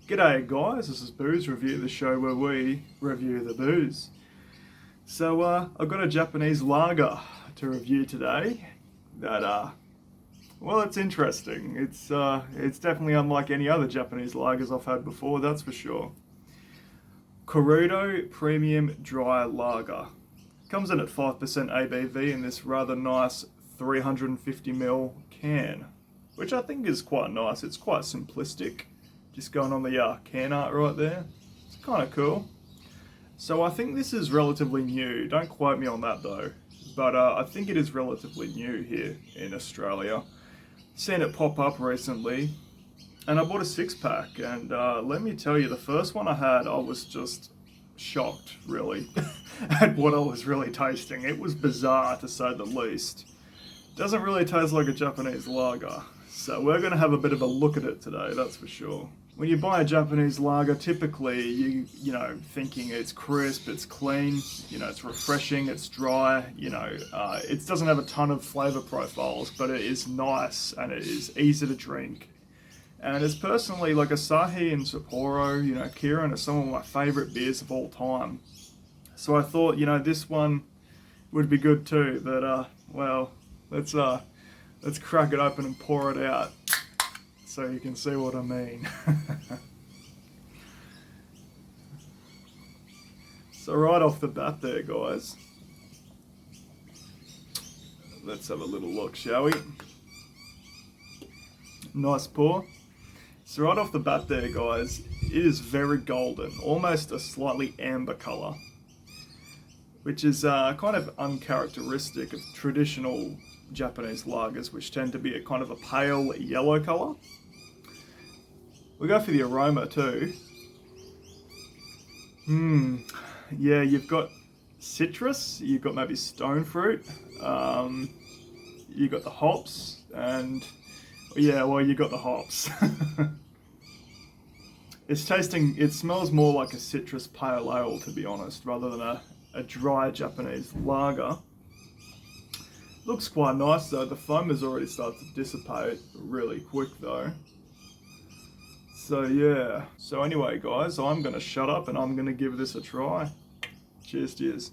G'day guys, this is Booze Review, the show where we review the booze. So I've got a Japanese lager to review today that, well, it's interesting. It's definitely unlike any other Japanese lagers I've had before, that's for sure. Korudo Premium Dry Lager. Comes in at 5% ABV in this rather nice 350ml can, which I think is quite nice. It's quite simplistic. Just going on the can art right there. It's kind of cool. So I think this is relatively new. Don't quote me on that though. But I think it is relatively new here in Australia. Seen it pop up recently. And I bought a 6-pack. And let me tell you, the first one I had, I was just shocked, really, at what I was really tasting. It was bizarre, to say the least. Doesn't really taste like a Japanese lager. So we're going to have a bit of a look at it today, that's for sure. When you buy a Japanese lager, typically you know, thinking it's crisp, it's clean, you know, it's refreshing, it's dry, you know, it doesn't have a ton of flavor profiles, but it is nice and it is easy to drink. And it's personally, like Asahi and Sapporo, you know, Kirin are some of my favorite beers of all time. So I thought, you know, this one would be good too, but well, let's crack it open and pour it out so you can see what I mean. So right off the bat there, guys, let's have a little look, shall we? Nice pour. So right off the bat there, guys, it is very golden, almost a slightly amber colour, which is kind of uncharacteristic of traditional Japanese lagers, which tend to be a kind of a pale yellow colour. We go for the aroma too. Yeah, you've got citrus, you've got maybe stone fruit, you've got the hops, and yeah, well, you got the hops. It smells more like a citrus pale ale, to be honest, rather than a dry Japanese lager. Looks quite nice though. The foam has already started to dissipate really quick though. So yeah. So anyway, guys, I'm going to shut up and I'm going to give this a try. Cheers.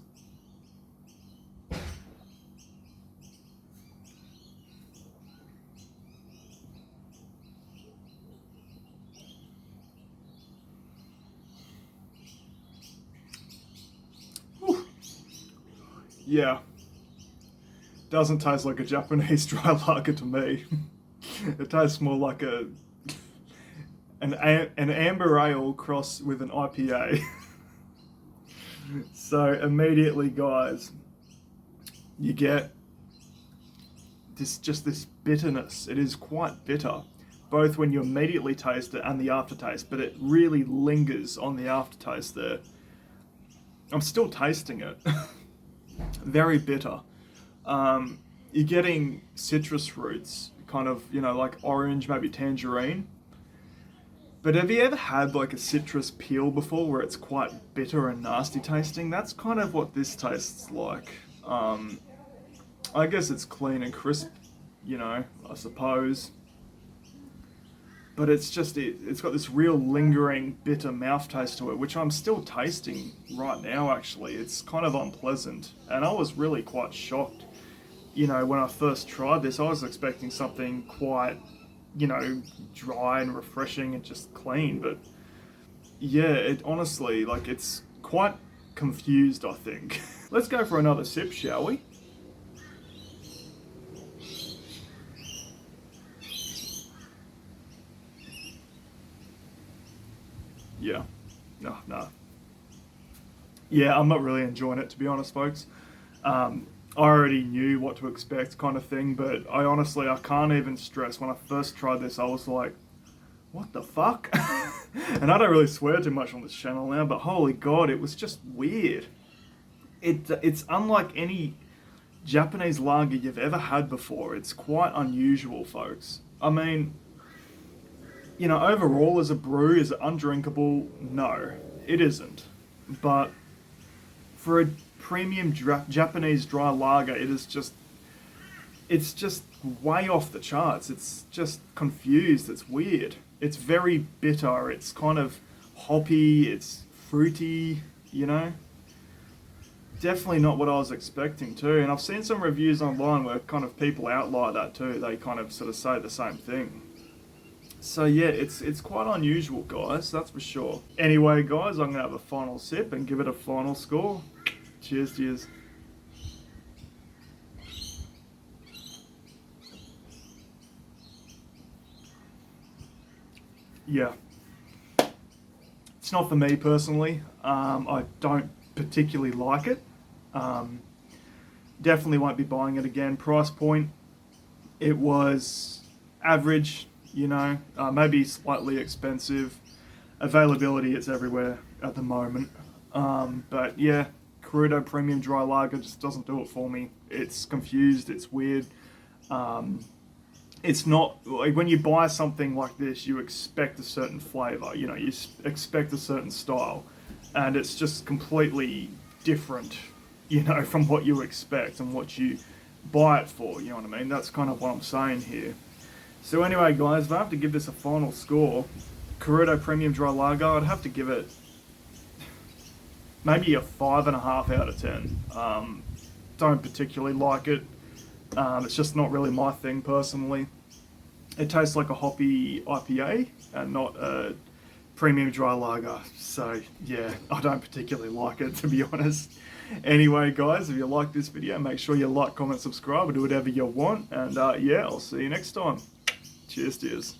Whew. Yeah. Doesn't taste like a Japanese dry lager to me. It tastes more like an amber ale cross with an IPA. So immediately, guys, you get this bitterness. It is quite bitter, both when you immediately taste it and the aftertaste, but it really lingers on the aftertaste there. I'm still tasting it. Very bitter. You're getting citrus fruits, kind of, you know, like orange, maybe tangerine. But have you ever had like a citrus peel before where it's quite bitter and nasty tasting? That's kind of what this tastes like. I guess it's clean and crisp, you know, I suppose. But it's just, it's got this real lingering bitter mouth taste to it, which I'm still tasting right now actually. It's kind of unpleasant. And I was really quite shocked. You know, when I first tried this, I was expecting something quite, you know, dry and refreshing and just clean, but yeah, it honestly, like, it's quite confused, I think. Let's go for another sip, shall we? Yeah. No. Yeah, I'm not really enjoying it, to be honest, folks. I already knew what to expect kind of thing, but I can't even stress. When I first tried this, I was like, what the fuck? And I don't really swear too much on this channel now, but holy god, it was just weird. It's unlike any Japanese lager you've ever had before. It's quite unusual, folks. I mean, you know, overall as a brew, is it undrinkable? No, it isn't. But for a premium Japanese dry lager, it's just way off the charts. It's just confused. It's weird. It's very bitter. It's kind of hoppy. It's fruity, you know. Definitely not what I was expecting too. And I've seen some reviews online where kind of people outlie that too. They kind of sort of say the same thing. So yeah, it's quite unusual, guys, that's for sure. Anyway, guys, I'm gonna have a final sip and give it a final score. Cheers, cheers. Yeah, it's not for me personally. I don't particularly like it. Um, Definitely won't be buying it again. Price point, it was average, you know, maybe slightly expensive. Availability, it's everywhere at the moment. But yeah, Korudo Premium Dry Lager just doesn't do it for me. It's confused, it's weird. Um, it's not like when you buy something like this, you expect a certain flavor, you know, you expect a certain style, and it's just completely different, you know, from what you expect and what you buy it for, you know what I mean? That's kind of what I'm saying here. So anyway, guys, if I have to give this a final score, Korudo Premium Dry Lager, I'd have to give it maybe a 5.5 out of 10. Don't particularly like it. It's just not really my thing personally. It tastes like a hoppy IPA and not a premium dry lager. So yeah, I don't particularly like it, to be honest. Anyway, guys, if you like this video, make sure you like, comment, subscribe, or do whatever you want. And yeah, I'll see you next time. Cheers, cheers.